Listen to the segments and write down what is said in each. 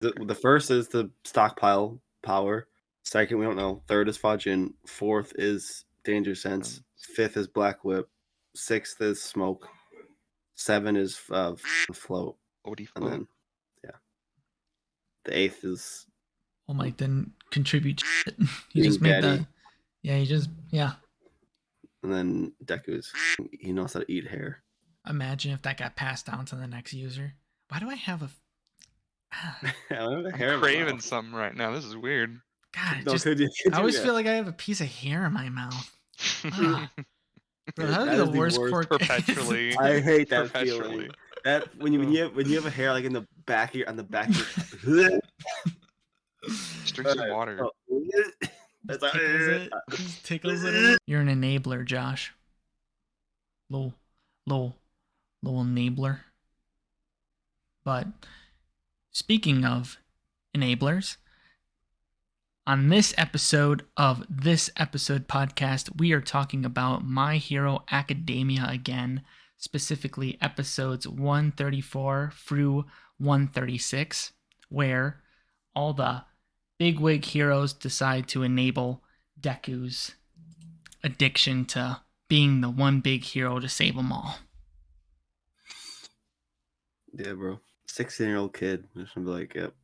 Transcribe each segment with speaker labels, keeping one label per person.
Speaker 1: The first is the stockpile power. Second, we don't know. Third is Fajin. Fourth is Danger Sense. Fifth is Black Whip. Sixth is Smoke. 7 is Float.
Speaker 2: OD
Speaker 1: And
Speaker 2: float.
Speaker 1: then, yeah. The 8th is...
Speaker 3: All Might didn't contribute shit. He
Speaker 1: Being
Speaker 3: just made
Speaker 1: daddy.
Speaker 3: yeah.
Speaker 1: And then Deku's... He knows how to eat hair.
Speaker 3: Imagine if that got passed down to the next user. Why do I have a...
Speaker 1: I'm
Speaker 2: craving something right now. This is weird.
Speaker 3: God,
Speaker 1: No,
Speaker 3: just,
Speaker 1: could you
Speaker 3: I always
Speaker 1: get-
Speaker 3: feel like I have a piece of hair in my mouth. Bro, that would be
Speaker 1: That
Speaker 3: the
Speaker 1: is the
Speaker 3: worst
Speaker 1: worst.
Speaker 3: quirk.
Speaker 2: Perpetually.
Speaker 1: I hate that
Speaker 2: Perpetually.
Speaker 1: feeling. That when you have a hair like in the back of your, on the back of your...
Speaker 2: Just drink some water.
Speaker 1: It's
Speaker 3: Tickles it. Just tickles it a little. You're an enabler, Josh. Little enabler. But speaking of enablers, on this episode of This Episode Podcast, we are talking about My Hero Academia again, specifically episodes 134 through 136, where all the bigwig heroes decide to enable Deku's addiction to being the one big hero to save them all.
Speaker 1: Yeah, bro. 16-year-old kid. Just gonna be like, yep,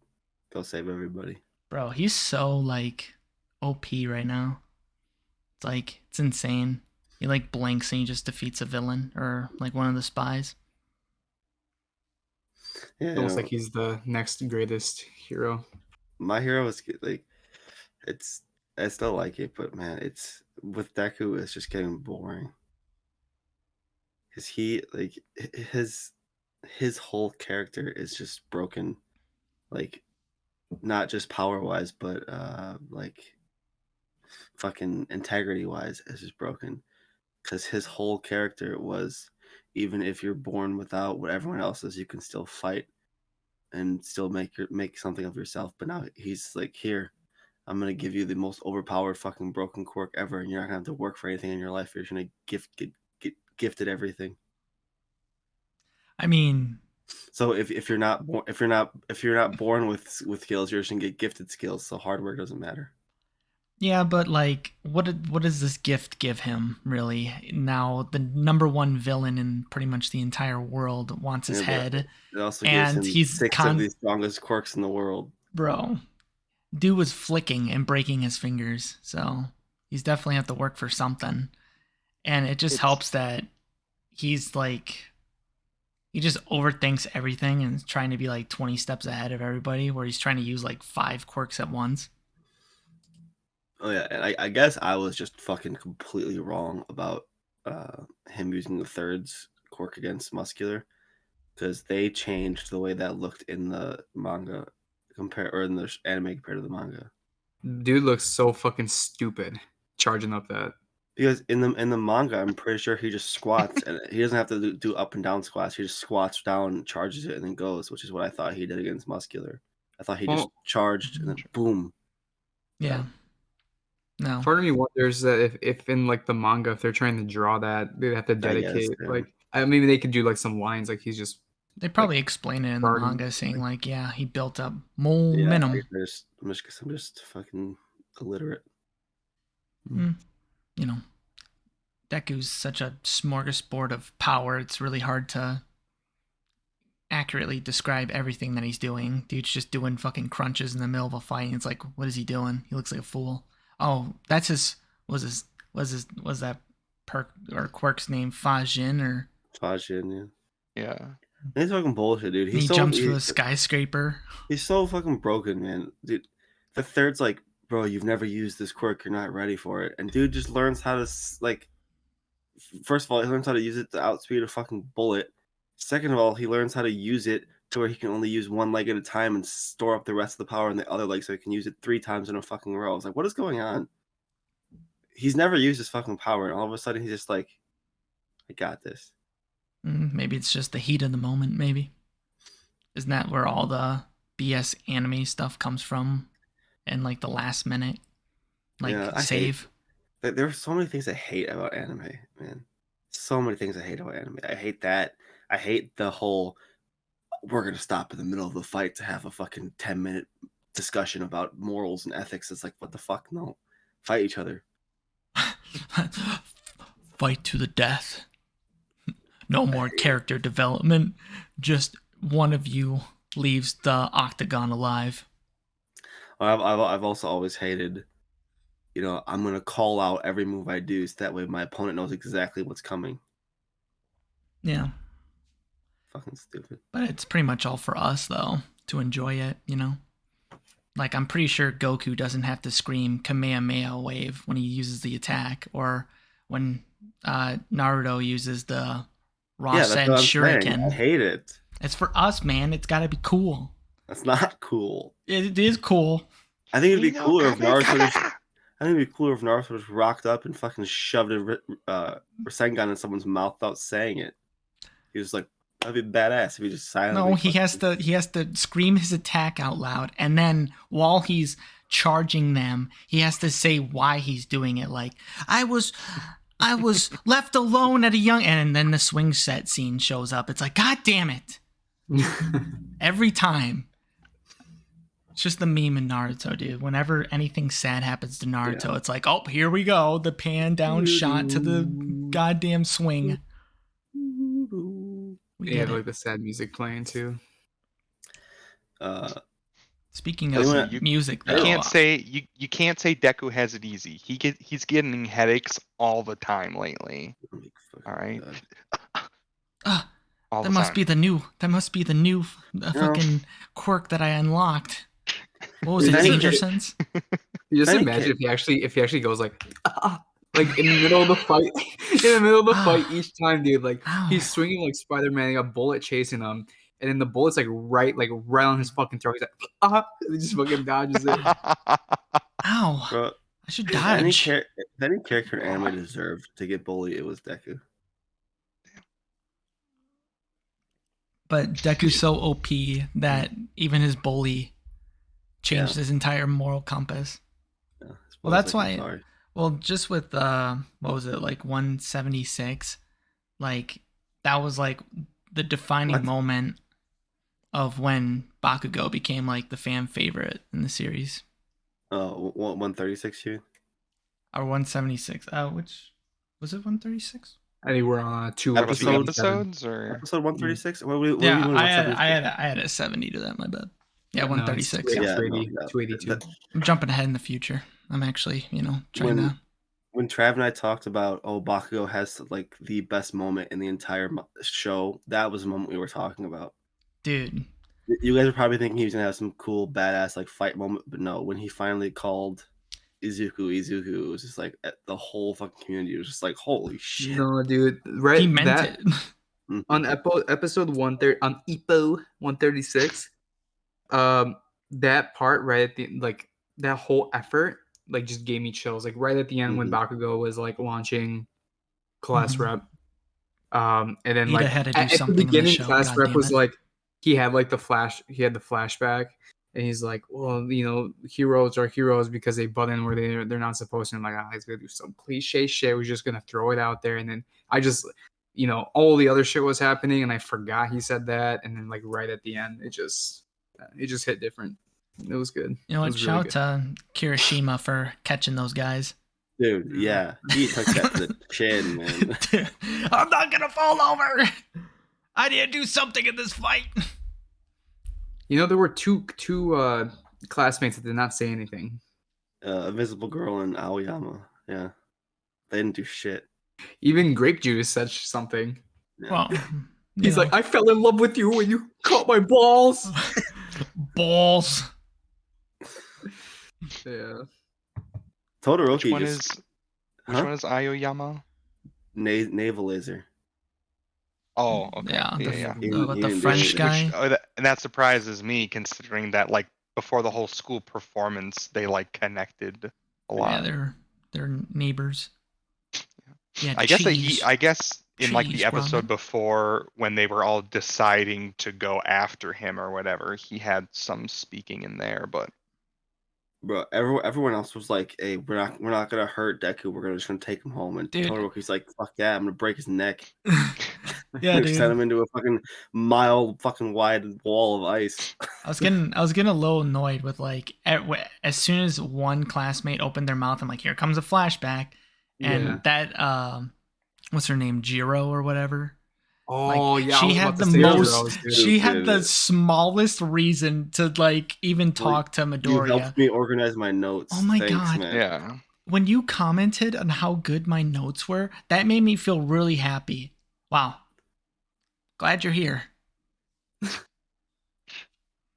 Speaker 1: go save everybody.
Speaker 3: Bro, he's so like OP right now. It's like, it's insane. He like blinks and he just defeats a villain or like one of the spies.
Speaker 1: Yeah,
Speaker 4: Almost like he's the next greatest hero.
Speaker 1: My Hero is like, I still like it, but man, it's with Deku, it's just getting boring. Cause he like his whole character is just broken, like not just power wise, but like fucking integrity wise is just broken. Cause his whole character was, even if you're born without what everyone else is, you can still fight and still make something of yourself. But now he's like, here, I'm gonna give you the most overpowered fucking broken quirk ever, and you're not gonna have to work for anything in your life. You're just gonna get gifted everything.
Speaker 3: I mean,
Speaker 1: so if you're not born with skills, you're just gonna get gifted skills. So hard work doesn't matter.
Speaker 3: yeah, but like, what does this gift give him, really? Now, the number one villain in pretty much the entire world wants his head.
Speaker 1: It also
Speaker 3: and
Speaker 1: gives him
Speaker 3: he's
Speaker 1: 6 of the strongest quirks in the world.
Speaker 3: Bro, dude was flicking and breaking his fingers, so he's definitely have to work for something. And it just helps that he's like, he just overthinks everything and is trying to be like 20 steps ahead of everybody, where he's trying to use like 5 quirks at once.
Speaker 1: Oh yeah, and I guess I was just fucking completely wrong about him using the third's quirk against Muscular, because they changed the way that looked in the manga in the anime compared to the manga.
Speaker 4: Dude looks so fucking stupid charging up that.
Speaker 1: Because in the manga, I'm pretty sure he just squats and he doesn't have to do up and down squats. He just squats down, charges it, and then goes, which is what I thought he did against Muscular. I thought he just charged and then boom.
Speaker 3: Yeah. No.
Speaker 4: Part of me wonders that if in like the manga, if they're trying to draw that, they'd have to dedicate maybe they could do like some lines like he's just.
Speaker 3: They probably explain it in the manga, saying like, yeah, he built up momentum.
Speaker 1: Yeah, I'm just fucking illiterate.
Speaker 3: You know, Deku's such a smorgasbord of power. It's really hard to accurately describe everything that he's doing. Dude's just doing fucking crunches in the middle of a fight. And it's like, what is he doing? He looks like a fool. Oh, that's his. Was that perk or quirk's name? Fajin or
Speaker 1: Fajin?
Speaker 2: Yeah.
Speaker 1: He's fucking bullshit, dude.
Speaker 3: He jumps through a skyscraper.
Speaker 1: He's so fucking broken, man. Dude, the third's like, bro, you've never used this quirk. You're not ready for it. And dude just learns how to, like, first of all, he learns how to use it to outspeed a fucking bullet. Second of all, he learns how to use it to where he can only use one leg at a time and store up the rest of the power in the other leg so he can use it 3 times in a fucking row. I was like, what is going on? He's never used his fucking power, and all of a sudden he's just like, I got this.
Speaker 3: Maybe it's just the heat of the moment, maybe. Isn't that where all the BS anime stuff comes from? And like the last minute, like save.
Speaker 1: There are so many things I hate about anime, man. So many things I hate about anime. I hate that. I hate the whole, we're gonna stop in the middle of the fight to have a fucking 10-minute discussion about morals and ethics. It's like, what the fuck? No, fight each other.
Speaker 3: Fight to the death. No more character development. Just one of you leaves the octagon alive.
Speaker 1: I've also always hated, I'm gonna call out every move I do, so that way my opponent knows exactly what's coming.
Speaker 3: Yeah.
Speaker 1: Fucking stupid.
Speaker 3: But it's pretty much all for us, though, to enjoy it, Like, I'm pretty sure Goku doesn't have to scream Kamehameha wave when he uses the attack, or when Naruto uses the Rasen Shuriken.
Speaker 1: I hate it.
Speaker 3: It's for us, man. It's got to be cool.
Speaker 1: That's not cool.
Speaker 3: It is cool.
Speaker 1: I think it'd be cooler if Naruto just rocked up and fucking shoved a Rasengan in someone's mouth without saying it. He was like, that'd be badass if he just silently.
Speaker 3: No, he has to scream his attack out loud, and then while he's charging them, he has to say why he's doing it. Like, I was left alone at a young, and then the swing set scene shows up. It's like, God damn it! Every time. It's just the meme in Naruto, dude. Whenever anything sad happens to Naruto, It's like, oh, here we go. The pan down shot to the goddamn swing.
Speaker 4: We had like the sad music playing too.
Speaker 3: Speaking of music, though,
Speaker 2: you can't say Deku has it easy. He's getting headaches all the time lately. All right.
Speaker 3: That must be the new fucking quirk that I unlocked. What was it, Danger Sense?
Speaker 4: You just imagine if he actually goes like in the middle of the fight. In the middle of the fight, each time, dude, like he's swinging like Spider-Man, a bullet chasing him, and then the bullet's like right on his fucking throat. He's like, he just fucking dodges it.
Speaker 3: Ow!
Speaker 1: Bro,
Speaker 3: I should dodge.
Speaker 1: If any character in anime deserved to get bullied, it was Deku.
Speaker 3: But Deku's so OP that even his bully changed his entire moral compass.
Speaker 1: Yeah,
Speaker 3: well, that's why. Well, just with what was it, like 176? Like that was like the defining moment of when Bakugo became like the fan favorite in the series.
Speaker 1: 136 here?
Speaker 3: Or 176. Which was it? 136?
Speaker 4: I think we're on two
Speaker 2: episodes or
Speaker 1: episode 136.
Speaker 3: I had a 70 to that. My bad. Yeah, 136.
Speaker 4: 282.
Speaker 3: I'm jumping ahead in the future. I'm actually, trying to.
Speaker 1: When Trav and I talked about, Bakugo has like the best moment in the entire show, that was the moment we were talking about.
Speaker 3: Dude.
Speaker 1: You guys are probably thinking he was gonna have some cool badass like fight moment, but no. When he finally called Izuku, it was just like the whole fucking community was just like, holy shit.
Speaker 4: No, dude, right?
Speaker 3: He meant it.
Speaker 4: On episode 130, on Ippo 136, that part right at the that whole effort just gave me chills. Like right at the end when Bakugo was like launching Class Rep, and then
Speaker 3: He'd had to do
Speaker 4: at
Speaker 3: something
Speaker 4: the beginning,
Speaker 3: in the show,
Speaker 4: Class Rep was like he had the flashback. And he's like, well, heroes are heroes because they butt in where they're not supposed to. I'm like, he's going to do some cliche shit. We're just going to throw it out there. And then I just, all the other shit was happening. And I forgot he said that. And then right at the end, it just hit different. It was good.
Speaker 3: You know what? Shout out to Kirishima for catching those guys.
Speaker 1: Dude, yeah. He took that to the chin, man.
Speaker 3: I'm not going to fall over. I need to do something in this fight.
Speaker 4: There were two classmates that did not say anything.
Speaker 1: Invisible Girl and Aoyama. Yeah. They didn't do shit.
Speaker 4: Even Grape Juice said something.
Speaker 1: Yeah.
Speaker 3: Well,
Speaker 4: he's like, I fell in love with you when you caught my balls.
Speaker 3: Balls.
Speaker 4: Yeah.
Speaker 1: Todoroki
Speaker 2: Which one is Aoyama?
Speaker 1: Naval Laser.
Speaker 2: Oh, okay.
Speaker 3: Yeah. The French guy.
Speaker 2: And that surprises me, considering that before the whole school performance, they connected a lot.
Speaker 3: Yeah, they're neighbors. Yeah,
Speaker 2: I guess in the episode before, when they were all deciding to go after him or whatever, he had some speaking in there, but.
Speaker 1: Bro, everyone else was like, "Hey, we're not gonna hurt Deku. We're just gonna take him home." And Todoroki's like, "Fuck that! I'm gonna break his neck."
Speaker 3: Yeah,
Speaker 1: Sent
Speaker 3: dude.
Speaker 1: him into a fucking mile fucking wide wall of ice.
Speaker 3: I was getting a little annoyed with like as soon as one classmate opened their mouth, I'm like, here comes a flashback, and
Speaker 4: Yeah.
Speaker 3: that what's her name, Jiro or whatever.
Speaker 4: Oh yeah, I
Speaker 3: she
Speaker 4: was
Speaker 3: had
Speaker 4: about
Speaker 3: the
Speaker 4: to say
Speaker 3: most.
Speaker 4: Zeros, dude.
Speaker 3: She had
Speaker 1: Dude.
Speaker 3: the smallest reason to like even talk to
Speaker 1: You
Speaker 3: Midoriya.
Speaker 1: helped me organize my notes.
Speaker 3: Oh my
Speaker 1: Thanks,
Speaker 3: God.
Speaker 1: man.
Speaker 2: Yeah.
Speaker 3: When you commented on how good my notes were, that made me feel really happy. Wow. Glad you're here.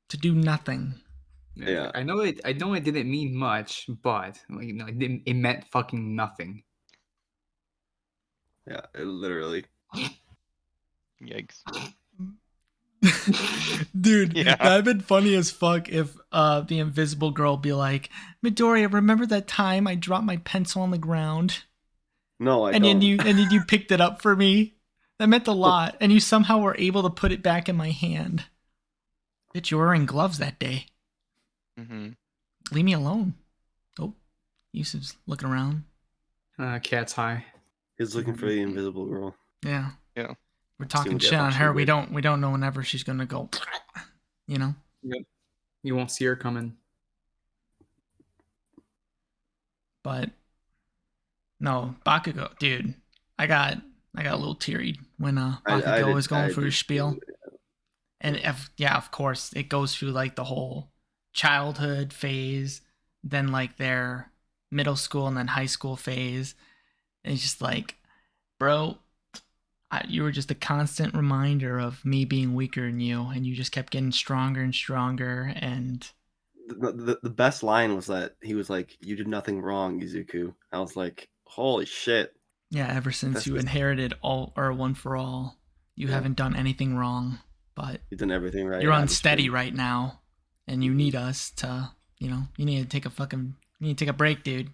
Speaker 3: To do nothing.
Speaker 1: Yeah.
Speaker 4: I know it didn't mean much, but like, it meant fucking nothing.
Speaker 1: Yeah, it literally.
Speaker 2: Yikes.
Speaker 3: Dude,
Speaker 2: Yeah.
Speaker 3: that'd been funny as fuck if the invisible girl be like, Midoriya, remember that time I dropped my pencil on the ground?
Speaker 1: No, I
Speaker 3: and
Speaker 1: don't.
Speaker 3: then you picked it up for me? That meant a lot, and you somehow were able to put it back in my hand. Bitch, you were wearing gloves that day.
Speaker 2: Mm-hmm.
Speaker 3: Leave me alone. Oh, Yusuf's looking around.
Speaker 4: Cat's high.
Speaker 1: He's looking for the invisible girl.
Speaker 3: Yeah.
Speaker 2: Yeah.
Speaker 3: We're
Speaker 1: See
Speaker 3: talking
Speaker 1: what
Speaker 3: shit
Speaker 1: that
Speaker 3: on her.
Speaker 1: actually
Speaker 3: We don't know whenever she's gonna go. You know.
Speaker 4: Yep. You won't see her coming.
Speaker 3: But no, Bakugo, dude. I got a little teary when Bakugo was going through his spiel.
Speaker 1: Too.
Speaker 3: And of course, it goes through like the whole childhood phase, then like their middle school and then high school phase. And it's just like, bro, you were just a constant reminder of me being weaker than you, and you just kept getting stronger and stronger. And
Speaker 1: The best line was that he was like, "You did nothing wrong, Izuku." I was like, "Holy shit!"
Speaker 3: yeah, ever since
Speaker 1: That's
Speaker 3: you
Speaker 1: just-
Speaker 3: inherited all or one for all, you haven't done anything wrong. But
Speaker 1: You've done everything right.
Speaker 3: you're
Speaker 1: I've just
Speaker 3: unsteady
Speaker 1: been-
Speaker 3: right now, and you need us to, you need to take a break, dude.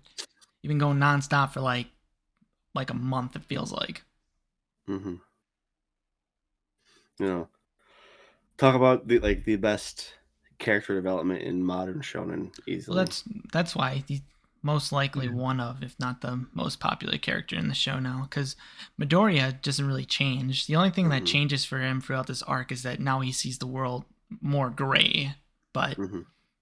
Speaker 3: You've been going nonstop for like a month. It feels like.
Speaker 1: Mhm. Talk about the best character development in modern shonen easily.
Speaker 3: Well, that's why he's most likely one of, if not the most popular character in the show now. Because Midoriya doesn't really change. The only thing that changes for him throughout this arc is that now he sees the world more gray. But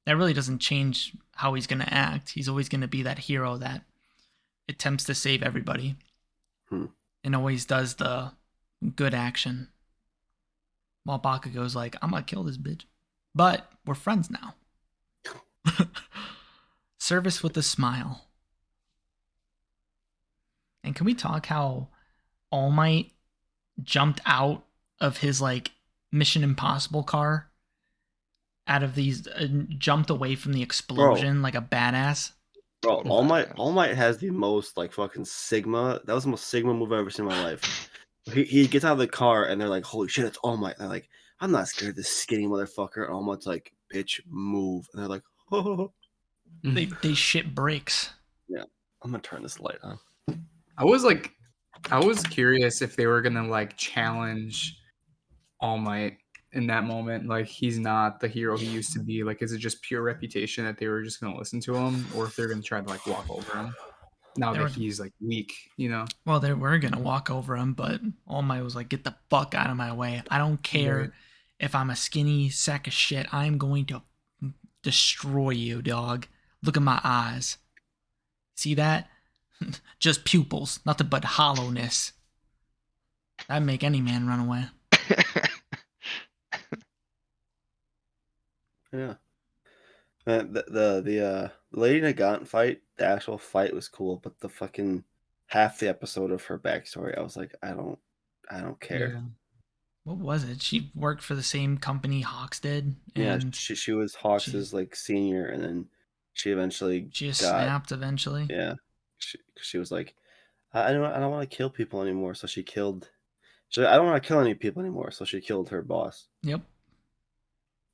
Speaker 3: that really doesn't change how he's going to act. He's always going to be that hero that attempts to save everybody and always does the good action. While Bakugo's like, I'm going to kill this bitch. But we're friends now. Service with a smile. And can we talk how All Might jumped out of his like Mission Impossible car? Out of these, jumped away from the explosion like a badass.
Speaker 1: Bro, All Might has the most like fucking Sigma. That was the most Sigma move I've ever seen in my life. He gets out of the car and they're like, "Holy shit, it's All Might!" And they're like, "I'm not scared of this skinny motherfucker." And All Might's like, "Bitch, move!" And they're like, "Oh."
Speaker 3: They shit bricks.
Speaker 1: Yeah, I'm gonna turn this light on.
Speaker 4: I was curious if they were gonna like challenge All Might in that moment. Like he's not the hero he used to be. Like, is it just pure reputation that they were just gonna listen to him, or if they're gonna try to like walk over him now that he's like weak,
Speaker 3: Well, they were gonna walk over him, but All Might was like, "Get the fuck out of my way! I don't care if I'm a skinny sack of shit. I'm going to destroy you, dog. Look at my eyes. See that? Just pupils, nothing but hollowness. That'd make any man run away."
Speaker 1: Yeah. The Lady Nagant fight, the actual fight was cool, but the fucking half the episode of her backstory, I was like, I don't care.
Speaker 4: Yeah.
Speaker 3: What was it? She worked for the same company Hawks did, and
Speaker 1: Yeah, she was Hawks's like senior, and then she eventually
Speaker 3: she just snapped eventually.
Speaker 1: Yeah, she was like, I don't want to kill people anymore, so she killed. I don't want to kill any people anymore, so she killed her boss.
Speaker 3: Yep.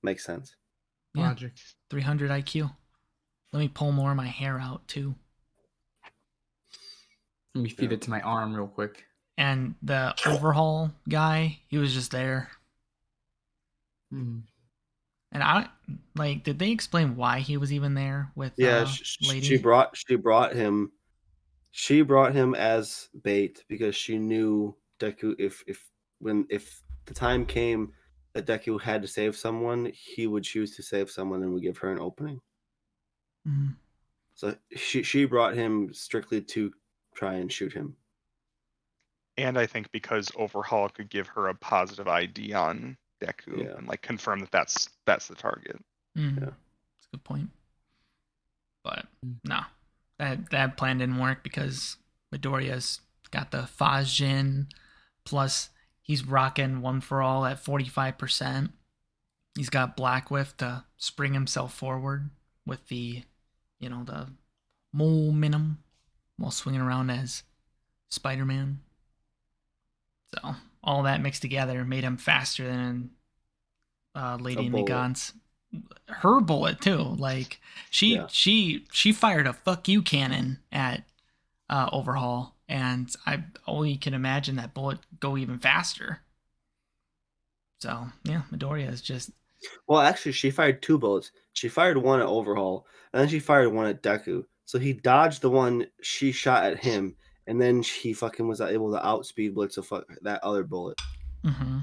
Speaker 1: Makes sense.
Speaker 3: Yeah.
Speaker 4: Logic.
Speaker 3: 300 IQ. Let me pull more of my hair out too.
Speaker 4: Let me feed it to my arm real quick.
Speaker 3: And the overhaul guy, he was just there. And I like, did they explain why he was even there with Lady?
Speaker 1: She brought him as bait because she knew Deku if if the time came that Deku had to save someone, he would choose to save someone and would give her an opening.
Speaker 3: Mm.
Speaker 1: So she brought him strictly to try and shoot him.
Speaker 2: And I think because Overhaul could give her a positive ID on Deku and like confirm that that's the target.
Speaker 3: Yeah, that's a good point. But no, that plan didn't work because Midoriya's got the Fajin, plus he's rocking One for All at 45%. He's got Black Whiff to spring himself forward with the, the momentum while swinging around as Spider-Man. So all that mixed together made him faster than Lady Nagant's. Her bullet too. Like she fired a fuck you cannon at Overhaul, and I only can imagine that bullet go even faster. So yeah, Midoriya is just.
Speaker 1: Well, actually, she fired 2 bullets. She fired one at Overhaul, and then she fired one at Deku. So he dodged the one she shot at him, and then he fucking was able to outspeed Blitz that other bullet.
Speaker 3: Mm-hmm.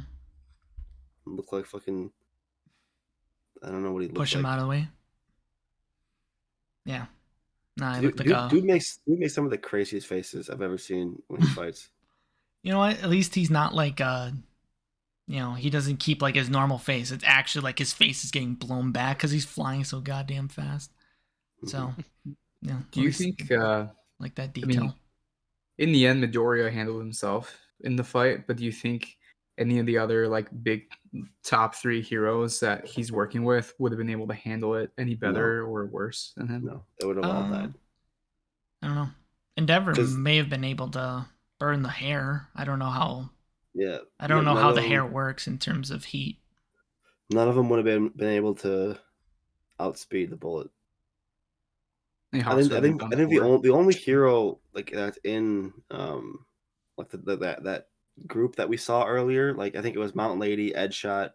Speaker 1: Looked like fucking. I don't know what he looked like.
Speaker 3: Push him out of the way. Yeah. Nah,
Speaker 1: dude makes some of the craziest faces I've ever seen when he fights.
Speaker 3: You know what? At least he's not like he doesn't keep like his normal face. It's actually like his face is getting blown back because he's flying so goddamn fast. So, yeah.
Speaker 4: Do you think
Speaker 3: like that detail?
Speaker 4: I mean, in the end, Midoriya handled himself in the fight, but do you think any of the other like big top 3 heroes that he's working with would have been able to handle it any better or worse than him?
Speaker 1: No, it would have all died.
Speaker 3: I don't know. Endeavor may have been able to burn the hair. I don't know how.
Speaker 1: Yeah.
Speaker 3: I don't know how the hair works in terms of heat.
Speaker 1: None of them would have been able to outspeed the bullet. I think the only hero like that's in like that group that we saw earlier, like I think it was Mountain Lady, Edgeshot,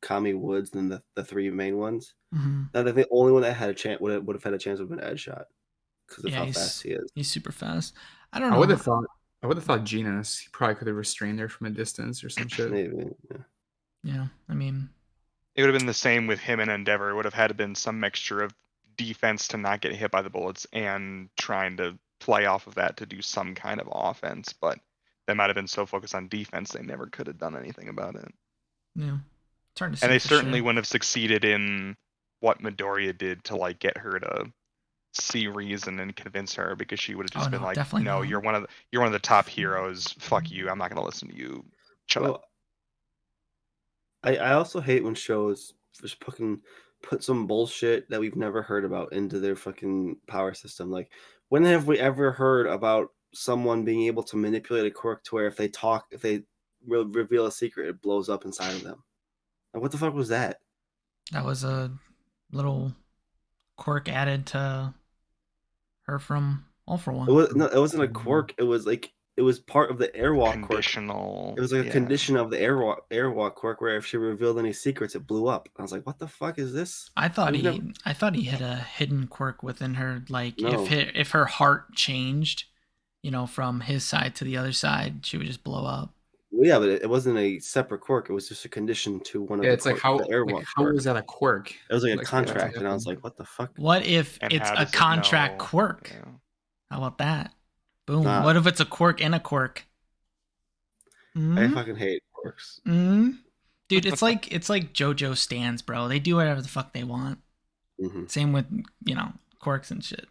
Speaker 1: Kami Woods, and then the 3 main ones.
Speaker 3: Mm-hmm.
Speaker 1: I think the only one that had a chance would have had a chance would have been Edgeshot because of how fast he is.
Speaker 3: He's super fast. I don't know.
Speaker 4: I would have thought Genis. He probably could have restrained her from a distance or some shit.
Speaker 1: Maybe.
Speaker 3: Yeah. I mean,
Speaker 2: it would have been the same with him and Endeavor. It would have had to been some mixture of defense to not get hit by the bullets and trying to play off of that to do some kind of offense. But they might have been so focused on defense they never could have done anything about it.
Speaker 3: Yeah. It's hard to say.
Speaker 2: And they certainly wouldn't have succeeded in what Midoriya did to like get her to see reason and convince her, because she would have just been like, no, you're one of the top heroes. Fuck you. I'm not gonna listen to you. Shut up.
Speaker 1: I also hate when shows just put some bullshit that we've never heard about into their fucking power system. Like, when have we ever heard about someone being able to manipulate a quirk to where if they reveal a secret, it blows up inside of them? Like, what the fuck was that?
Speaker 3: That was a little quirk added to her from All for One.
Speaker 1: It wasn't a quirk. It was part of the airwalk
Speaker 2: conditional.
Speaker 1: Quirk. It was like a condition of the airwalk quirk where if she revealed any secrets, it blew up. I was like, what the fuck is this?
Speaker 3: I thought he had a hidden quirk within her. Like, if her heart changed, from his side to the other side, she would just blow up.
Speaker 1: Well, yeah, but it wasn't a separate quirk. It was just a condition to one of the.
Speaker 4: It's like how was that a quirk?
Speaker 1: It was like a contract, and I was like, "What the fuck?"
Speaker 3: What if it's a contract quirk? Yeah. How about that? Boom. What if it's a quirk and a quirk?
Speaker 1: I fucking hate quirks.
Speaker 3: Dude, it's like JoJo stands, bro. They do whatever the fuck they want.
Speaker 1: Mm-hmm.
Speaker 3: Same with quirks and shit.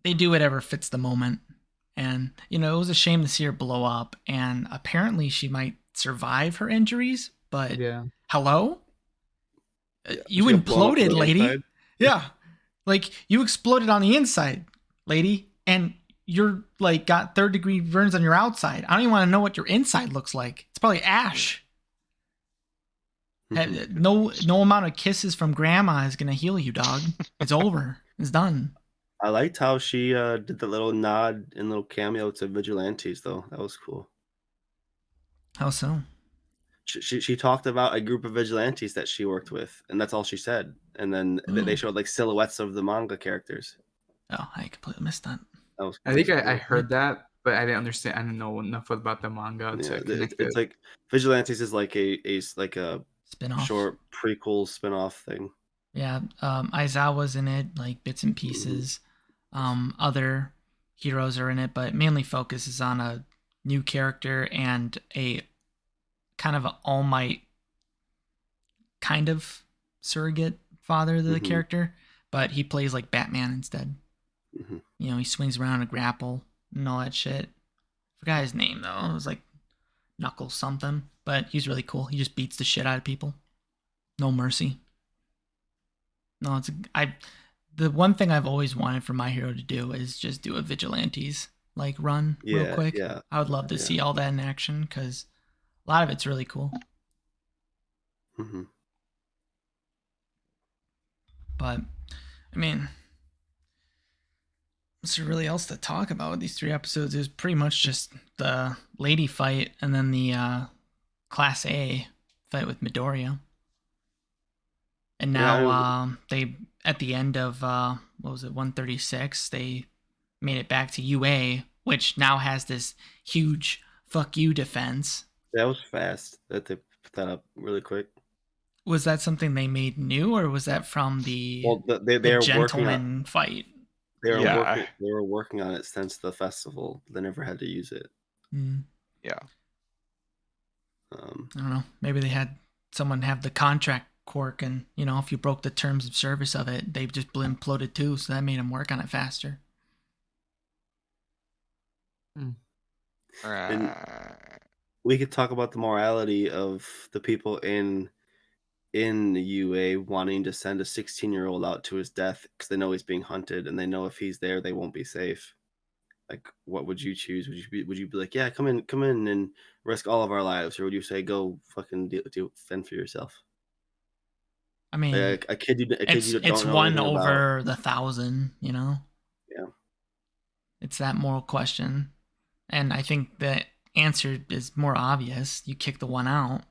Speaker 3: They do whatever fits the moment. And, it was a shame to see her blow up. And apparently she might survive her injuries. But, hello? Yeah, you imploded, lady. Yeah. Like, you exploded on the inside, lady. And you're, like, got 3rd-degree burns on your outside. I don't even want to know what your inside looks like. It's probably ash. Mm-hmm. No amount of kisses from grandma is going to heal you, dog. It's over. It's done.
Speaker 1: I liked how she did the little nod and little cameo to vigilantes, though. That was cool.
Speaker 3: How so?
Speaker 1: She talked about a group of vigilantes that she worked with, and that's all she said. And then they showed like silhouettes of the manga characters.
Speaker 3: Oh, I completely missed that.
Speaker 1: That was
Speaker 4: cool. I think I heard that, but I didn't understand. I didn't know enough about the manga
Speaker 1: Yeah,
Speaker 4: to connect
Speaker 1: it's
Speaker 4: it.
Speaker 1: like Vigilantes is like a
Speaker 3: Spin-off.
Speaker 1: short prequel spin-off thing.
Speaker 3: Yeah, Aizawa's in it, like bits and pieces. Other heroes are in it, but mainly focuses on a new character and a kind of an All Might kind of surrogate father to the character, but he plays like Batman instead. You know, he swings around a grapple and all that shit. Forgot his name though. It was like Knuckles something, but he's really cool. He just beats the shit out of people. No mercy. No, the one thing I've always wanted for My Hero to do is just do a Vigilantes like run real quick.
Speaker 1: Yeah.
Speaker 3: I would love to see all that in action because a lot of it's really cool. But I mean, what's there really else to talk about with these 3 episodes? It was pretty much just the lady fight and then the Class A fight with Midoriya. And now they, at the end of, what was it, 136, they made it back to UA, which now has this huge fuck you defense.
Speaker 1: That was fast that they put that up really quick.
Speaker 3: Was that something they made new, or was that from the
Speaker 1: they're
Speaker 3: gentleman fight?
Speaker 1: They were working on it since the festival. They never had to use it.
Speaker 2: Yeah.
Speaker 3: I don't know. Maybe they had someone have the contract quirk, and you know, if you broke the terms of service of it, they just imploded too. So that made them work on it faster.
Speaker 1: And we could talk about the morality of the people in the UA wanting to send a 16-year-old out to his death because they know he's being hunted and they know if he's there they won't be safe. Like, what would you choose? Would you be like, yeah, come in and risk all of our lives, or would you say go fucking fend for yourself?
Speaker 3: I mean,
Speaker 1: like, a kid you don't
Speaker 3: it's
Speaker 1: know
Speaker 3: 1
Speaker 1: over
Speaker 3: about. The 1,000, you know.
Speaker 1: Yeah,
Speaker 3: it's that moral question, and I think the answer is more obvious. You kick the one out.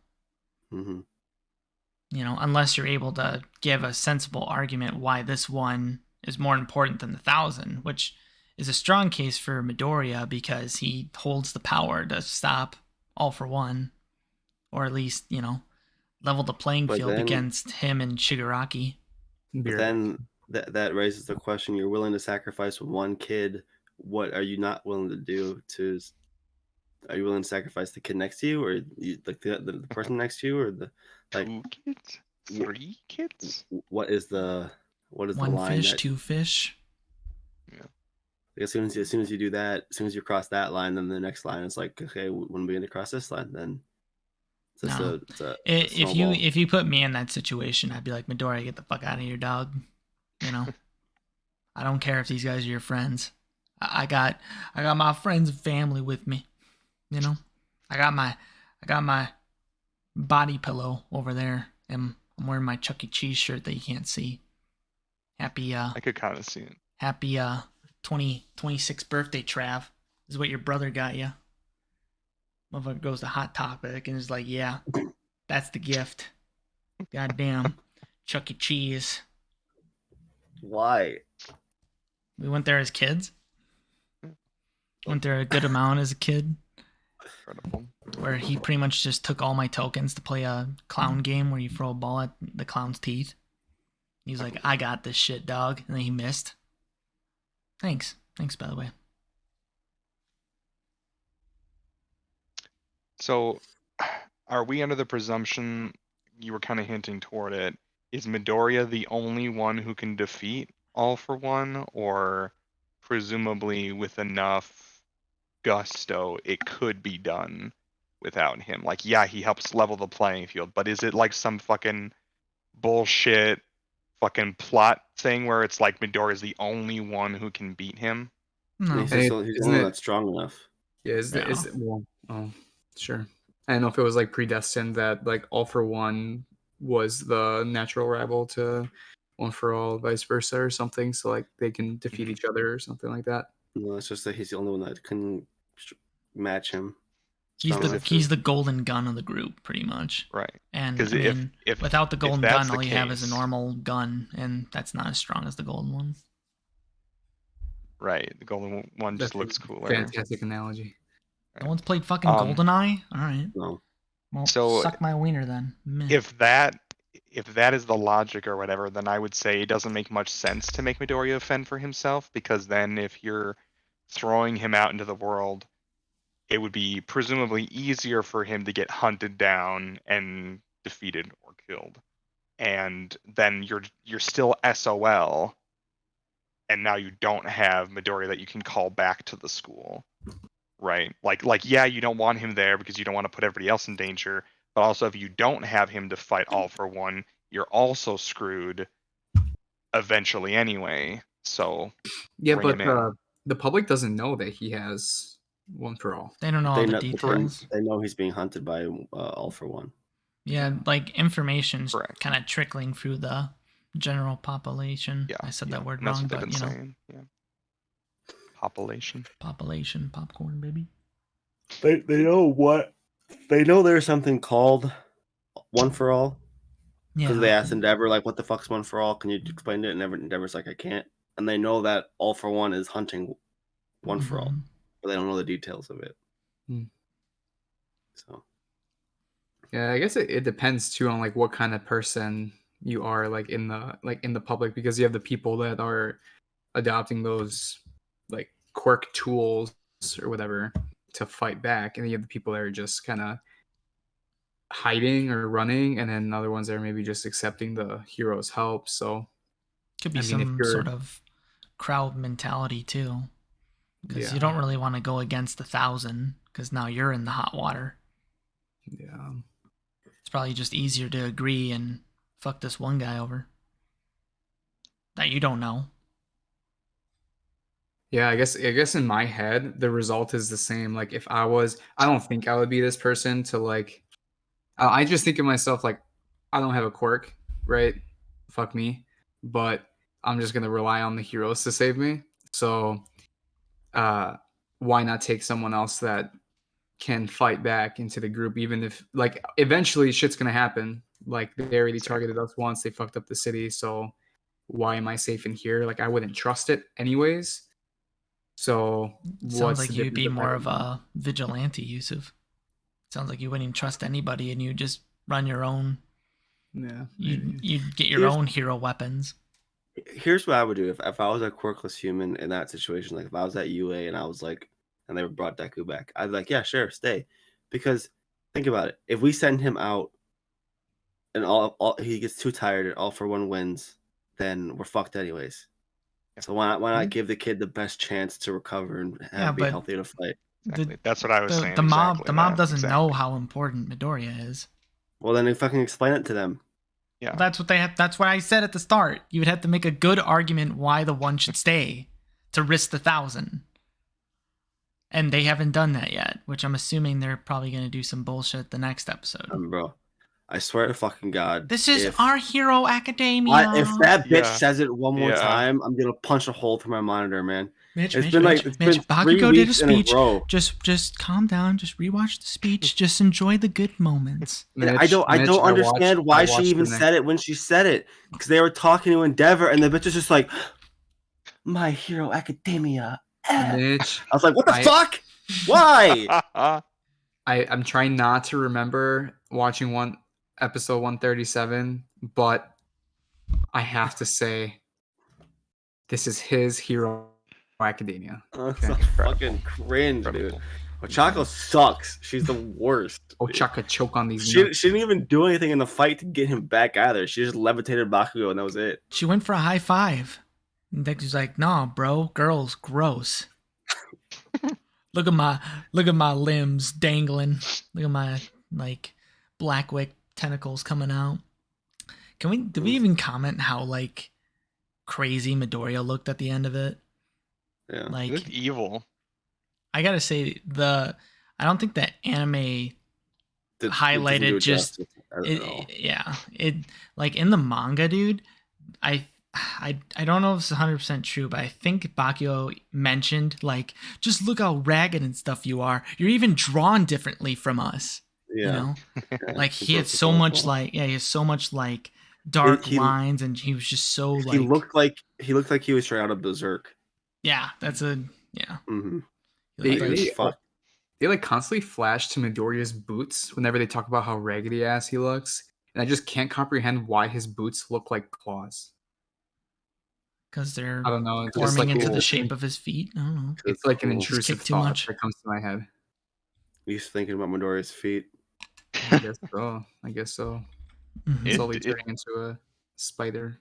Speaker 3: You know, unless you're able to give a sensible argument why this one is more important than the 1,000, which is a strong case for Midoriya because he holds the power to stop All for One, or at least, you know, level the playing field against him and Shigaraki.
Speaker 1: But then that raises the question: you're willing to sacrifice one kid. What are you not willing to do? Are you willing to sacrifice the kid next to you, or like the person next to you, or the
Speaker 2: 2 kids, 3 kids?
Speaker 1: What is the
Speaker 3: one
Speaker 1: line?
Speaker 3: 1 fish, 2 fish.
Speaker 1: Yeah. As soon as you do that, as soon as you cross that line, then the next line is like, okay, when we going to cross this line, then
Speaker 3: if you put me in that situation, I'd be like, Midoriya, get the fuck out of here, dog. You know, I don't care if these guys are your friends. I got my friends and family with me. You know, I got my body pillow over there, and I'm wearing my Chuck E. Cheese shirt that you can't see. Happy
Speaker 2: I could kind of see it.
Speaker 3: Happy 26th birthday, Trav. This is what your brother got you. Motherfucker goes to Hot Topic and is like, yeah, that's the gift. Goddamn, Chuck E. Cheese.
Speaker 1: Why?
Speaker 3: We went there as kids. Went there a good amount as a kid.
Speaker 2: Incredible.
Speaker 3: Where he pretty much just took all my tokens to play a clown game where you throw a ball at the clown's teeth. He's like, I got this shit, dog. And then he missed. Thanks, by the way.
Speaker 2: So, are we under the presumption, you were kind of hinting toward it, is Midoriya the only one who can defeat All for One, or presumably with enough gusto, it could be done without him? Like, yeah, he helps level the playing field, but is it like some fucking bullshit fucking plot thing where it's like Midoriya is the only one who can beat him?
Speaker 3: No.
Speaker 1: He's the only one that's strong enough.
Speaker 4: Yeah, sure. I don't know if it was like predestined that like All for One was the natural rival to One for All, vice versa, or something. So like they can defeat each other or something like that.
Speaker 1: No, it's just that he's the only one that can match him.
Speaker 3: He's the golden gun of the group, pretty much.
Speaker 2: Right.
Speaker 3: And I mean, if without the golden gun, all you have is a normal gun, and that's not as strong as the golden one.
Speaker 2: Right. The golden one just
Speaker 4: That's a
Speaker 2: looks cooler.
Speaker 4: fantastic analogy.
Speaker 3: No one's played fucking
Speaker 2: Um,
Speaker 3: GoldenEye? All right.
Speaker 1: No.
Speaker 3: Well,
Speaker 2: So-
Speaker 3: suck my wiener then. Meh.
Speaker 2: If that is the logic or whatever, then I would say it doesn't make much sense to make Midoriya fend for himself, because then if you're throwing him out into the world, it would be presumably easier for him to get hunted down and defeated or killed. And then you're still SOL, and now you don't have Midoriya that you can call back to the school. Right? Like yeah, you don't want him there because you don't want to put everybody else in danger, but also if you don't have him to fight All for One, you're also screwed eventually anyway. So
Speaker 4: Yeah,
Speaker 2: bring
Speaker 4: but
Speaker 2: him in.
Speaker 4: the public doesn't know that he has One for All.
Speaker 3: They don't know all the details.
Speaker 1: They know he's being hunted by All for One.
Speaker 3: Yeah, like information's
Speaker 2: Correct.
Speaker 3: kind of trickling through the general population.
Speaker 2: Yeah,
Speaker 3: I said that word
Speaker 2: and that's
Speaker 3: wrong,
Speaker 2: what they've
Speaker 3: but
Speaker 2: been
Speaker 3: you know,
Speaker 2: saying. Yeah. Population.
Speaker 3: population, popcorn, baby.
Speaker 1: They know what. They know there's something called One for All.
Speaker 3: Yeah.
Speaker 1: Because they asked Endeavor, like, what the fuck's One for All? Can you explain it? And Endeavor's like, I can't. And they know that All for One is hunting One for All.
Speaker 3: Mhm.
Speaker 1: But they don't know the details of it.
Speaker 4: Hmm.
Speaker 1: So
Speaker 4: Yeah, I guess it depends too on like what kind of person you are like in the public, because you have the people that are adopting those like quirk tools or whatever to fight back, and then you have the people that are just kind of hiding or running, and then other ones that are maybe just accepting the hero's help. So
Speaker 3: Could be
Speaker 4: I mean, if
Speaker 3: some
Speaker 4: you're-
Speaker 3: sort of crowd mentality too, because
Speaker 4: yeah,
Speaker 3: you don't really want to go against 1,000, because now you're in the hot water.
Speaker 4: yeah.
Speaker 3: It's probably just easier to agree and fuck this one guy over that you don't know.
Speaker 4: Yeah, I guess in my head the result is the same. Like if I don't think I would be this person to like. I just think of myself like I don't have a quirk, right? Fuck me, but I'm just gonna rely on the heroes to save me. So, why not take someone else that can fight back into the group, even if like eventually shit's gonna happen. Like they already targeted us once, they fucked up the city, so why am I safe in here? Like I wouldn't trust it anyways. So
Speaker 3: Sounds like you'd be more of a vigilante, Yusuf. Sounds like you wouldn't trust anybody and you just run your own.
Speaker 4: Yeah.
Speaker 3: You'd get your own hero weapons.
Speaker 1: here's what I would do if I was a quirkless human in that situation. Like if I was at UA and I was like, and they brought Deku back, I'd be like, yeah, sure, stay. Because think about it. If we send him out and all he gets too tired and All for One wins, then we're fucked anyways. So why not give the kid the best chance to recover and be
Speaker 3: but
Speaker 1: healthy to fight?
Speaker 2: Exactly. That's what I was saying.
Speaker 3: The mob
Speaker 2: exactly
Speaker 3: doesn't
Speaker 2: that.
Speaker 3: know how important Midoriya is.
Speaker 1: Well, then they fucking explain it to them.
Speaker 2: Yeah.
Speaker 3: Well, that's what they have. That's what I said at the start. You would have to make a good argument why the one should stay to risk the 1,000. And they haven't done that yet, which I'm assuming they're probably going to do some bullshit the next episode.
Speaker 1: Bro, I swear to fucking God.
Speaker 3: This is our Hero Academia.
Speaker 1: If that bitch
Speaker 2: Yeah.
Speaker 1: says it one more
Speaker 2: Yeah.
Speaker 1: time, I'm gonna punch a hole through my monitor, man.
Speaker 3: Mitch,
Speaker 1: It's been 3
Speaker 3: Bakugo did a
Speaker 1: weeks in a
Speaker 3: speech.
Speaker 1: row.
Speaker 3: Just calm down. Just rewatch the speech. Just enjoy the good moments.
Speaker 1: I don't understand why she even said it when she said it, because they were talking to Endeavor and the bitch is just like, My Hero Academia.
Speaker 4: Mitch,
Speaker 1: I was like, what the fuck? Why?
Speaker 4: I'm trying not to remember watching episode 137, but I have to say this is his Hero Academia.
Speaker 1: That's fucking cringe, dude. Ochako sucks. She's the worst.
Speaker 4: Ochaka choke on these
Speaker 1: She
Speaker 4: nuts.
Speaker 1: didn't even do anything in the fight to get him back either. She just levitated Bakugo and that was it.
Speaker 3: She went for a high five. And Deku's like, nah, bro, girls, gross. Look at my limbs dangling. Look at my like Blackwick tentacles coming out. Did we even comment how like crazy Midoriya looked at the end of it?
Speaker 1: Yeah.
Speaker 2: He
Speaker 3: Like
Speaker 2: looked evil.
Speaker 3: I gotta say I don't think that anime highlighted just it like in the manga, dude. I don't know if it's 100% true, but I think Bakugo mentioned like, just look how ragged and stuff you are. You're even drawn differently from us.
Speaker 1: Yeah.
Speaker 3: You know,
Speaker 1: Yeah.
Speaker 3: like he had so much like he has so much like dark lines, and he was just so like
Speaker 1: he looked like he was straight out of Berserk.
Speaker 3: Yeah, that's a
Speaker 1: Mm-hmm.
Speaker 4: They,
Speaker 3: Like,
Speaker 4: they,
Speaker 1: Fuck.
Speaker 4: they like constantly flash to Midoriya's boots whenever they talk about how raggedy ass he looks, and I just can't comprehend why his boots look like claws.
Speaker 3: because they're
Speaker 4: I don't know. It's just
Speaker 3: forming
Speaker 4: like
Speaker 3: into the
Speaker 1: cool.
Speaker 3: shape of his feet. I don't know.
Speaker 4: it's like an
Speaker 1: cool.
Speaker 3: Just
Speaker 4: intrusive
Speaker 3: kick too
Speaker 4: thought
Speaker 3: much.
Speaker 4: that comes to my head.
Speaker 1: He's thinking about Midoriya's feet.
Speaker 4: I guess so. I guess so.
Speaker 3: Mhm.
Speaker 4: Slowly
Speaker 2: It
Speaker 4: turning into a spider.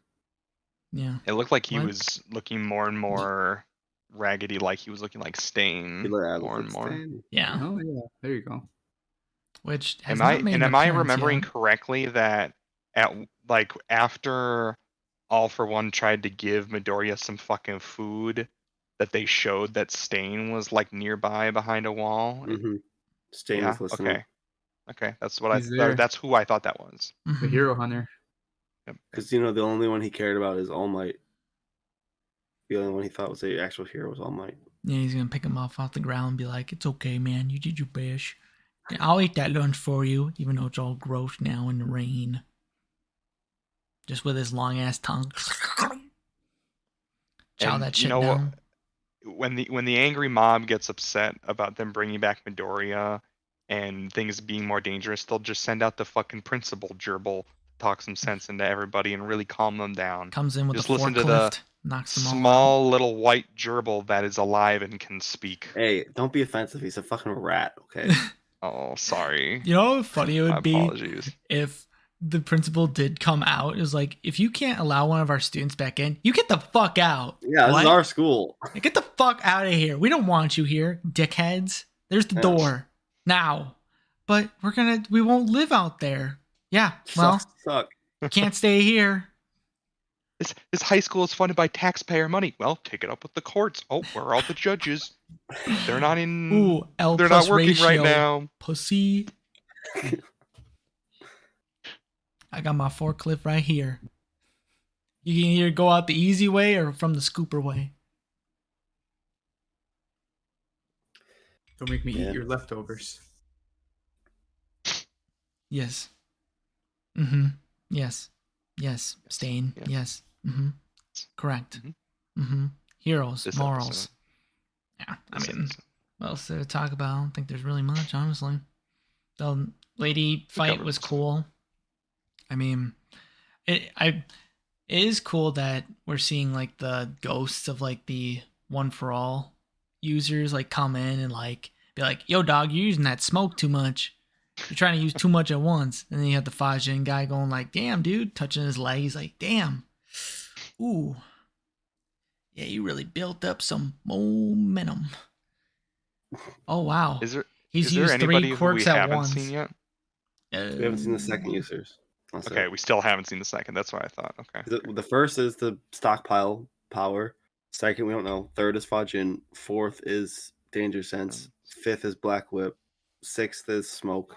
Speaker 3: Yeah.
Speaker 2: it looked like he
Speaker 3: What?
Speaker 2: was looking more and more raggedy, like he was looking like
Speaker 1: He
Speaker 2: Stain
Speaker 1: looked
Speaker 2: more and more.
Speaker 3: Yeah.
Speaker 4: Oh yeah, there you go.
Speaker 3: Which has
Speaker 2: Am
Speaker 3: not
Speaker 2: I
Speaker 3: made
Speaker 2: and
Speaker 3: an
Speaker 2: am I
Speaker 3: appearance
Speaker 2: remembering
Speaker 3: yet.
Speaker 2: correctly that after All for One tried to give Midoriya some fucking food, that they showed that Stain was like nearby behind a wall?
Speaker 1: Mm-hmm. Stain
Speaker 2: Yeah.
Speaker 1: was listening.
Speaker 2: Okay. That's what
Speaker 4: He's there.
Speaker 2: that's who I thought that was.
Speaker 4: The
Speaker 3: Mhm.
Speaker 4: hero hunter.
Speaker 2: Yep.
Speaker 1: Because the only one he cared about is All Might. The only one he thought was the actual hero was All Might.
Speaker 3: Yeah, he's gonna pick him off the ground and be like, "It's okay, man. You did your best. Yeah, I'll eat that lunch for you, even though it's all gross now in the rain." Just with his long ass tongue. Chow
Speaker 2: And
Speaker 3: that
Speaker 2: you
Speaker 3: shit
Speaker 2: know what?
Speaker 3: down.
Speaker 2: When the angry mob gets upset about them bringing back Midoriya and things being more dangerous, they'll just send out the fucking principal gerbil, talk some sense into everybody, and really calm them down.
Speaker 3: Comes in with
Speaker 2: Just
Speaker 3: a
Speaker 2: listen to the
Speaker 3: forklift, knocks them all out.
Speaker 2: small little white gerbil that is alive and can speak.
Speaker 1: Hey, don't be offensive. He's a fucking rat, okay?
Speaker 2: Oh, sorry.
Speaker 3: You know how funny it
Speaker 2: My
Speaker 3: would be
Speaker 2: apologies.
Speaker 3: if the principal did come out? It was like, if you can't allow one of our students back in, you get the fuck out.
Speaker 1: Yeah, this
Speaker 3: What?
Speaker 1: is our school.
Speaker 3: Get the fuck out of here. We don't want you here, dickheads. There's the
Speaker 1: Yeah.
Speaker 3: door. Now. But we won't live out there. Yeah, well,
Speaker 1: Suck.
Speaker 3: can't stay here.
Speaker 2: This high school is funded by taxpayer money. Well, take it up with the courts. Oh, where are all the judges? They're not in.
Speaker 3: Ooh, L
Speaker 2: They're
Speaker 3: plus
Speaker 2: not working
Speaker 3: ratio.
Speaker 2: right now.
Speaker 3: Pussy. I got my forklift right here. You can either go out the easy way or from the scooper way.
Speaker 4: Don't make me
Speaker 1: Yeah.
Speaker 4: eat your leftovers.
Speaker 3: Yes. Mm-hmm. Yes. Yes. Stain.
Speaker 2: Yeah.
Speaker 3: Yes. Mm-hmm. Correct.
Speaker 2: Mhm.
Speaker 3: Mm-hmm. Heroes.
Speaker 2: This
Speaker 3: morals.
Speaker 2: episode.
Speaker 3: Yeah.
Speaker 2: This episode.
Speaker 3: What else to talk about? I don't think there's really much, honestly. The lady fight
Speaker 2: covered
Speaker 3: was
Speaker 2: most of it.
Speaker 3: cool. I mean, it is cool that we're seeing like the ghosts of like the One for All users like come in and like be like, "Yo, dog, you're using that smoke too much. You're trying to use too much at once." And then you have the Fajin guy going like, "Damn, dude," touching his leg. He's like, "Damn, ooh, yeah, you really built up some momentum." Oh wow,
Speaker 2: Is there
Speaker 3: he's
Speaker 2: is there
Speaker 3: used three
Speaker 2: anybody who we
Speaker 3: quirks at
Speaker 2: haven't
Speaker 3: once.
Speaker 2: seen yet?
Speaker 1: We haven't seen the second users. That's
Speaker 2: Okay,
Speaker 1: it.
Speaker 2: we still haven't seen the second. That's what I thought. Okay.
Speaker 1: The first is the stockpile power. Second, we don't know. Third is Fajin. Fourth is Danger Sense. Fifth is Black Whip. Sixth is Smoke.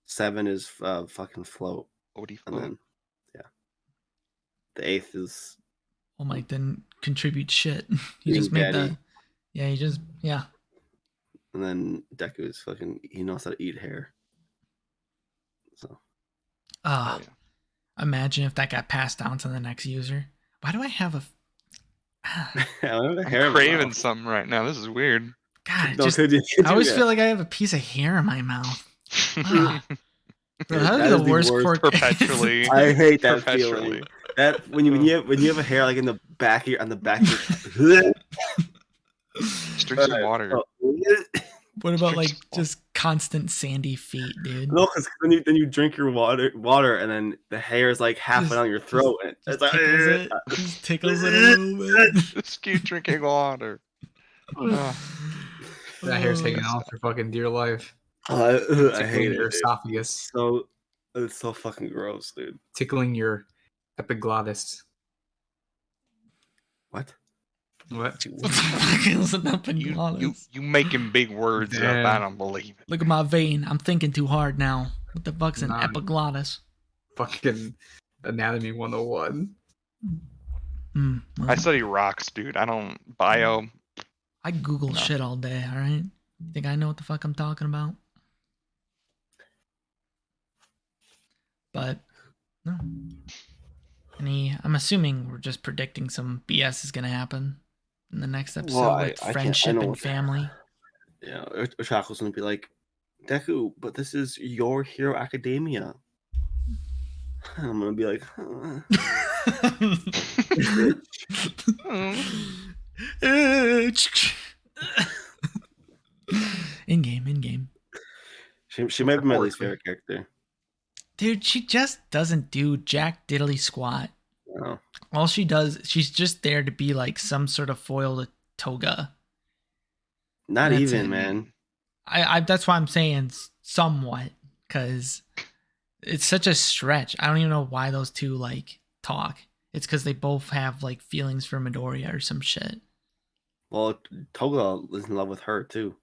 Speaker 1: 7 is fucking Float.
Speaker 2: OD
Speaker 1: And
Speaker 2: float.
Speaker 1: then, yeah. The eighth is
Speaker 3: Oh my, didn't contribute shit. He
Speaker 1: Being
Speaker 3: just made
Speaker 1: daddy.
Speaker 3: the. Yeah, he just yeah.
Speaker 1: and then Deku is fucking. He knows how to eat hair. So
Speaker 3: Ah,
Speaker 2: Oh, yeah.
Speaker 3: imagine if that got passed down to the next user. Why do I have a?
Speaker 1: I don't have
Speaker 2: I'm
Speaker 1: hair in my
Speaker 2: craving
Speaker 1: mouth.
Speaker 2: something right now. This is weird.
Speaker 3: God,
Speaker 1: No,
Speaker 3: just
Speaker 1: could you
Speaker 3: I always
Speaker 1: do
Speaker 3: feel
Speaker 1: that?
Speaker 3: like I have a piece of hair in my mouth. Ah. Bro, that would
Speaker 1: That
Speaker 3: be
Speaker 1: is
Speaker 3: the worst
Speaker 1: worst.
Speaker 3: quirk.
Speaker 2: Perpetually.
Speaker 1: I hate that
Speaker 2: Perpetually.
Speaker 1: feeling. That when you have a hair like in the back of your on the back of your
Speaker 2: Just drink some water.
Speaker 3: What about
Speaker 2: Drink
Speaker 3: like
Speaker 2: some water.
Speaker 3: just constant sandy feet, dude?
Speaker 1: No, because then you drink your water, and then the hair is like halfway
Speaker 3: Just-
Speaker 1: down your throat. And
Speaker 3: Just
Speaker 1: it's like,
Speaker 3: tickles it. Just tickles it a little bit.
Speaker 2: Just keep drinking water. Ah.
Speaker 4: That hair's hanging on for fucking dear life.
Speaker 1: I
Speaker 4: Tickling
Speaker 1: hate
Speaker 4: your
Speaker 1: it.
Speaker 4: esophagus,
Speaker 1: It's so fucking gross, dude.
Speaker 4: tickling your epiglottis.
Speaker 1: What?
Speaker 4: What?
Speaker 3: What the fuck is an up and
Speaker 2: You making big words up.
Speaker 4: Damn.
Speaker 2: I don't believe it.
Speaker 3: Look at my vein. I'm thinking too hard now. What the fuck's an
Speaker 4: Nah.
Speaker 3: epiglottis?
Speaker 4: Fucking anatomy 101.
Speaker 3: Well,
Speaker 2: I study rocks, dude. I don't bio.
Speaker 3: I Google
Speaker 2: No.
Speaker 3: shit all day, alright? You think I know what the fuck I'm talking about? But, no. I'm assuming we're just predicting some BS is gonna happen. in the next
Speaker 1: Well,
Speaker 3: episode with
Speaker 1: I can't. I
Speaker 3: friendship
Speaker 1: know
Speaker 3: and
Speaker 1: what.
Speaker 3: family.
Speaker 1: Yeah, Oshako's gonna be like, Deku, but this is your Hero Academia. I'm gonna be like,
Speaker 3: in game.
Speaker 1: she might be my least favorite character.
Speaker 3: Dude, she just doesn't do jack diddly squat.
Speaker 1: No.
Speaker 3: All she does, she's just there to be like some sort of foil to Toga.
Speaker 1: Not
Speaker 3: That's
Speaker 1: even,
Speaker 3: it.
Speaker 1: man.
Speaker 3: I that's why I'm saying somewhat, because it's such a stretch. I don't even know why those two like talk. It's because they both have like feelings for Midoriya or some shit.
Speaker 1: Well, Toga is in love with her too.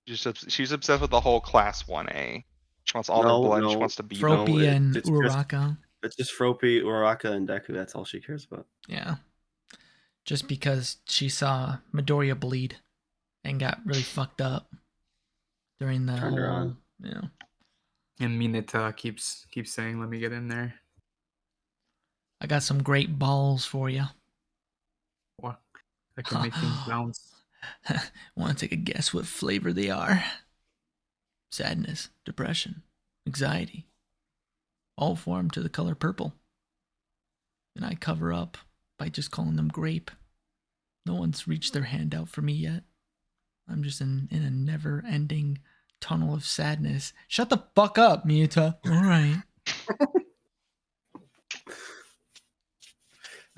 Speaker 2: She's obsessed with the whole Class 1A. She wants all their
Speaker 1: No,
Speaker 2: blood. And she
Speaker 1: no.
Speaker 2: wants to be them.
Speaker 3: Froppy and
Speaker 1: it's
Speaker 3: Uraraka.
Speaker 1: It's just Froppy, Uraraka, and Deku. That's all she cares about.
Speaker 3: Yeah. Just because she saw Midoriya bleed and got really fucked up during the
Speaker 1: Turned her
Speaker 3: whole,
Speaker 1: on.
Speaker 3: you know.
Speaker 4: And Mineta keeps saying, "Let me get in there."
Speaker 3: I got some great balls for you.
Speaker 4: What? I can make things bounce.
Speaker 3: Want to take a guess what flavor they are? Sadness, depression, anxiety. All form to the color purple. And I cover up by just calling them grape. No one's reached their hand out for me yet. I'm just in a never-ending tunnel of sadness. Shut the fuck up, Miyuta. All right.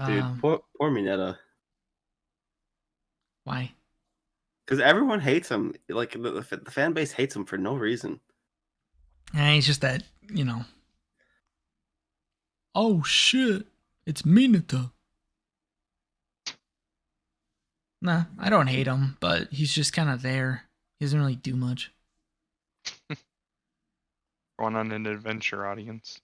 Speaker 1: Dude, poor Mineta.
Speaker 3: Why?
Speaker 1: Because everyone hates him. Like the fan base hates him for no reason.
Speaker 3: He's just that, you know. Oh shit! It's Mineta. Nah, I don't hate him, but he's just kind of there. He doesn't really do much.
Speaker 2: Going on an adventure audience.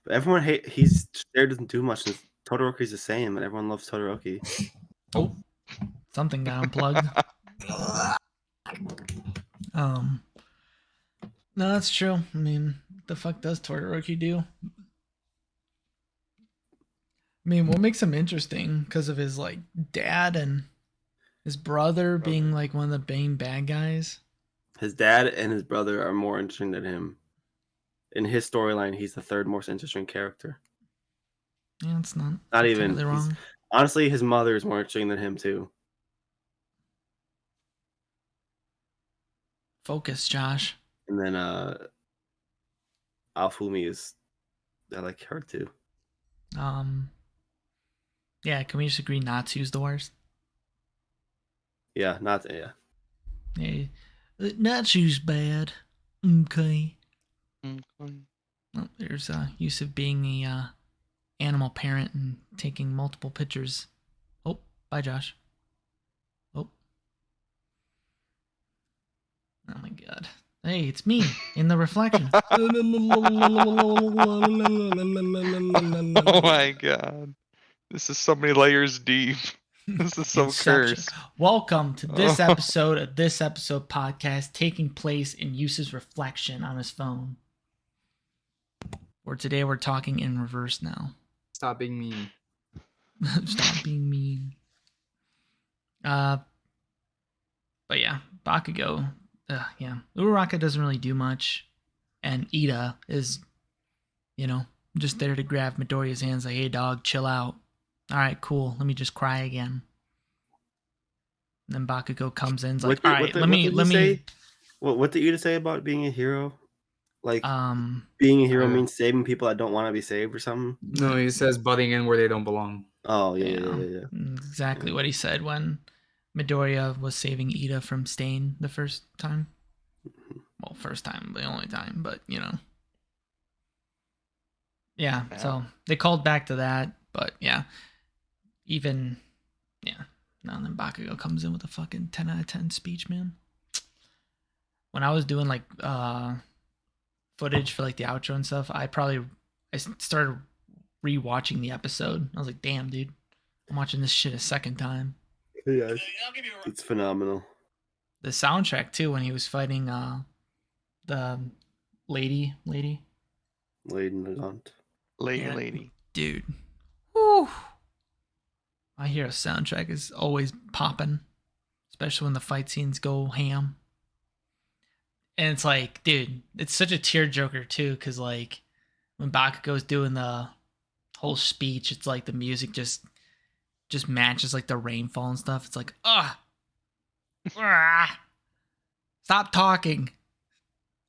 Speaker 1: But everyone he's there doesn't do much. And Todoroki's the same, and everyone loves Todoroki.
Speaker 3: Oh, something got unplugged. No, that's true. I mean, the fuck does Todoroki do? I mean, what makes him interesting? Because of his like dad and his brother being like one of the main bad guys.
Speaker 1: His dad and his brother are more interesting than him. In his storyline, he's the third most interesting character.
Speaker 3: Yeah, it's not
Speaker 1: even.
Speaker 3: entirely wrong.
Speaker 1: Honestly, his mother is more interesting than him too.
Speaker 3: Focus, Josh.
Speaker 1: And then Alfumi I like her too.
Speaker 3: Yeah, can we just agree Natsu's the worst?
Speaker 1: Yeah,
Speaker 3: Yeah, Natsu's bad. Okay. Well, there's use of being a animal parent and taking multiple pictures. Oh, bye, Josh. Oh my god. Hey, it's me in the reflection.
Speaker 2: Oh my god. This is so many layers deep. This is so
Speaker 3: Inception.
Speaker 2: cursed.
Speaker 3: Welcome to this episode of This Episode podcast, taking place in Yusa's reflection on his phone. Where today we're talking in reverse now.
Speaker 4: Stop being mean.
Speaker 3: Stop being mean. But yeah, Bakugo. Yeah, Uraraka doesn't really do much, and Ida is, just there to grab Midoriya's hands, like, "Hey, dog, chill out. All right, cool. Let me just cry again." And then Bakugo comes in, like, "All right, let me."
Speaker 1: What did Ida say about being a hero? Like,
Speaker 3: Um,
Speaker 1: being a hero means saving people that don't want to be saved or something?
Speaker 4: No, he says butting in where they don't belong.
Speaker 1: Oh, yeah.
Speaker 3: Exactly what he said when Midoriya was saving Ida from Stain the first time. Well, first time, the only time, but Yeah, so they called back to that, but yeah. Now then Bakugo comes in with a fucking 10 out of 10 speech, man. When I was doing like footage for like the outro and stuff, I started rewatching the episode. I was like, damn, dude, I'm watching this shit a second time.
Speaker 1: Yeah, it's phenomenal.
Speaker 3: The soundtrack too, when he was fighting the lady.
Speaker 1: Lady Nagant.
Speaker 2: Lady.
Speaker 3: Dude. Woo. My Hero soundtrack is always popping, especially when the fight scenes go ham. And it's like, dude, it's such a tearjerker too, because like when Bakugo's doing the whole speech, it's like the music just matches like the rainfall and stuff. It's like, stop talking.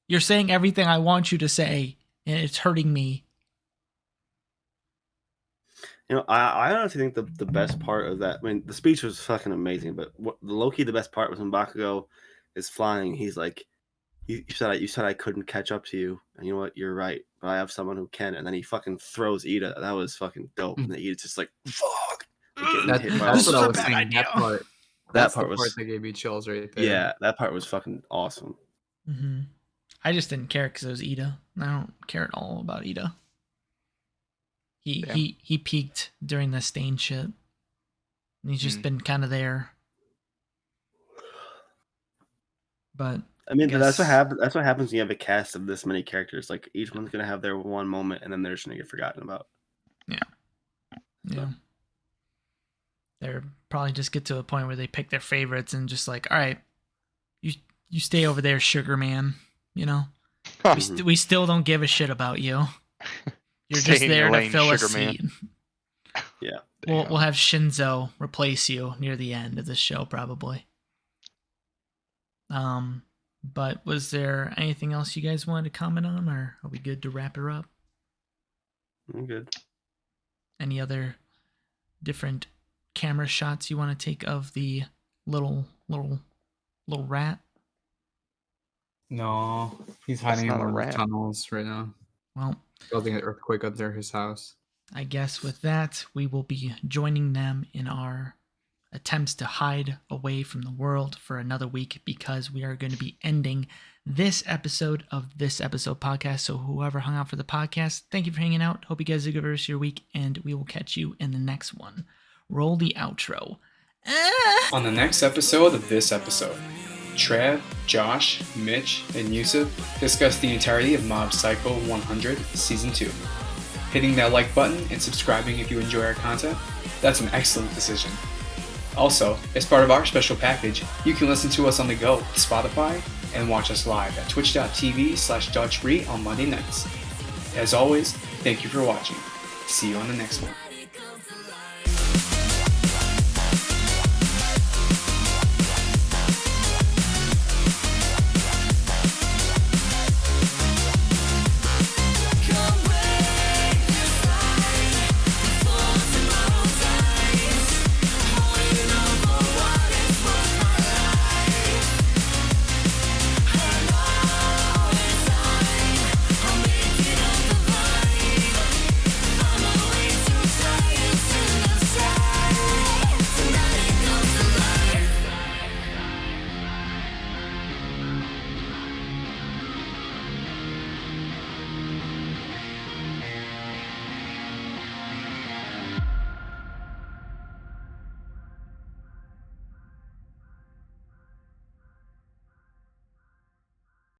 Speaker 3: You're saying everything I want you to say, and it's hurting me.
Speaker 1: I honestly think the best part of that, I mean, the speech was fucking amazing, but low-key the best part was when Bakugo is flying. He's like, you said I couldn't catch up to you, and you know what? You're right, but I have someone who can. And then he fucking throws Ida. That was fucking dope. And then Ida's just like, fuck.
Speaker 4: That's what I was saying. That part was that gave me chills right there.
Speaker 1: Yeah, that part was fucking awesome.
Speaker 3: Mm-hmm. I just didn't care because it was Ida. I don't care at all about Ida. He peaked during the Stain shit. And he's just been kind of there. But
Speaker 1: I mean, that's what happens. That's what happens when you have a cast of this many characters. Like each one's gonna have their one moment, and then they're just gonna get forgotten about.
Speaker 3: Yeah. Yeah. They're probably just get to a point where they pick their favorites and just like, all right, you stay over there, Sugar Man. You know, we still don't give a shit about you. You're just there to fill a seat.
Speaker 1: Yeah.
Speaker 3: We'll have Shinzo replace you near the end of the show, probably. But was there anything else you guys wanted to comment on, or are we good to wrap her up?
Speaker 1: I'm good. Any
Speaker 3: other different camera shots you want to take of the little rat?
Speaker 4: No, he's hiding in one of the tunnels right now.
Speaker 3: Well,
Speaker 4: building an earthquake under his house.
Speaker 3: I guess with that, we will be joining them in our attempts to hide away from the world for another week, because we are going to be ending this episode of This Episode Podcast. So whoever hung out for the podcast, thank you for hanging out. Hope you guys have a good rest of your week, and we will catch you in the next one. Roll the outro.
Speaker 4: On the next episode of This Episode, Trav, Josh, Mitch, and Yusuf discuss the entirety of Mob Psycho 100 Season 2. Hitting that like button and subscribing if you enjoy our content, that's an excellent decision. Also, as part of our special package, you can listen to us on the go, Spotify, and watch us live at twitch.tv/DutchRe on Monday nights. As always, thank you for watching. See you on the next one.